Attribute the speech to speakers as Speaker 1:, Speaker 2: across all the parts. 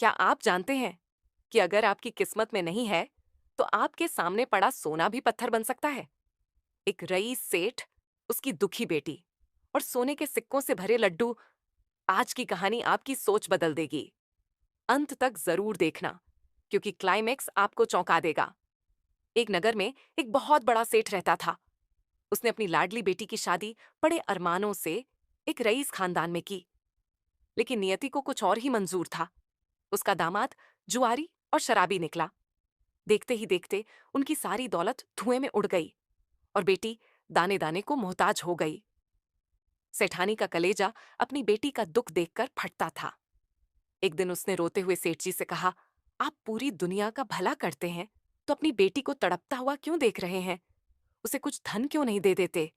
Speaker 1: क्या आप जानते हैं कि अगर आपकी किस्मत में नहीं है, तो आपके सामने पड़ा सोना भी पत्थर बन सकता है? एक रईस सेठ, उसकी दुखी बेटी और सोने के सिक्कों से भरे लड्डू। आज की कहानी आपकी सोच बदल देगी। अंत तक जरूर देखना, क्योंकि क्लाइमेक्स आपको चौंका देगा। एक नगर में एक बहुत बड़ा सेठ रहता था। उसने अपनी लाडली बेटी की शादी बड़े अरमानों से एक रईस खानदान में की, लेकिन नियति को कुछ और ही मंजूर था। उसका दामाद जुआरी और शराबी निकला। देखते ही देखते उनकी सारी दौलत धुएं में उड़ गई और बेटी दाने दाने को मोहताज हो गई। सेठानी का कलेजा अपनी बेटी का दुख देखकर फटता था। एक दिन उसने रोते हुए सेठ जी से कहा, आप पूरी दुनिया का भला करते हैं, तो अपनी बेटी को तड़पता हुआ क्यों देख रहे हैं? उसे कुछ धन क्यों नहीं दे देते?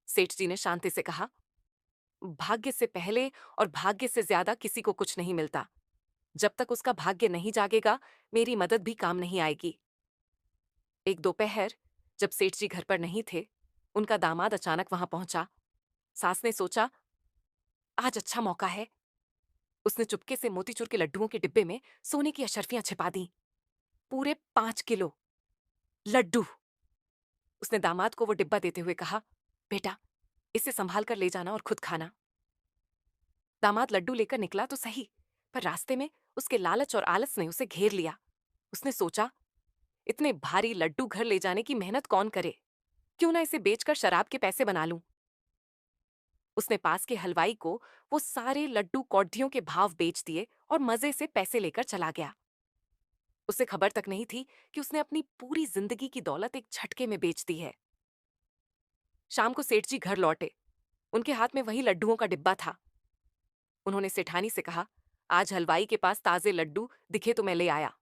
Speaker 1: सेठ जी ने शांति से कहा, भाग्य से पहले और भाग्य से ज्यादा किसी को कुछ नहीं मिलता। जब तक उसका भाग्य नहीं जागेगा, मेरी मदद भी काम नहीं आएगी। एक दोपहर, जब सेठ जी घर पर नहीं थे, उनका दामाद अचानक वहां पहुंचा। सास ने सोचा, आज अच्छा मौका है। उसने चुपके से मोतीचूर के लड्डुओं के डिब्बे में सोने की अशर्फियां छिपा दी। पूरे 5 किलो लड्डू। उसने दामाद को वो डिब्बा देते हुए कहा, बेटा, इसे संभाल कर ले जाना और खुद खाना। दामाद लड्डू लेकर निकला तो सही, पर रास्ते में उसके लालच और आलस ने उसे घेर लिया। उसने सोचा, इतने भारी लड्डू घर ले जाने की मेहनत कौन करे? क्यों ना इसे बेचकर शराब के पैसे बना लूं। उसने पास के हलवाई को वो सारे लड्डू कौडियों के भाव बेच दिए और मजे से पैसे लेकर चला गया। उसे खबर तक नहीं थी कि उसने अपनी पूरी जिंदगी की दौलत एक झटके में बेच दी है। शाम को सेठ जी घर लौटे। उनके हाथ में वही लड्डुओं का डिब्बा था। उन्होंने सेठानी से कहा, आज हलवाई के पास ताजे लड्डू दिखे तो मैं ले आया।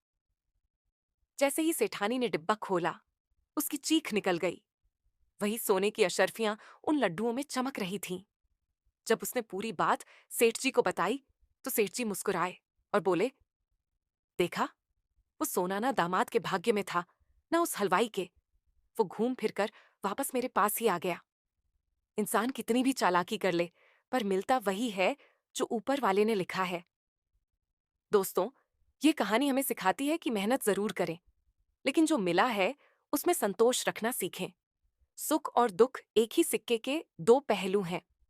Speaker 1: जैसे ही सेठानी ने डिब्बा खोला, उसकी चीख निकल गई। वही सोने की अशर्फियां उन लड्डुओं में चमक रही थीं। जब उसने पूरी बात सेठ जी को बताई, तो सेठ जी मुस्कुराए और बोले, देखा, वो सोना ना दामाद के भाग्य में था, ना उस हलवाई के। वो घूम फिरकर वापस मेरे पास ही आ गया। इंसान कितनी भी चालाकी कर ले, पर मिलता वही है जो ऊपर वाले ने लिखा है। दोस्तों, ये कहानी हमें सिखाती है कि मेहनत जरूर करें, लेकिन जो मिला है उसमें संतोष रखना सीखें। सुख और दुख एक ही सिक्के के दो पहलू हैं।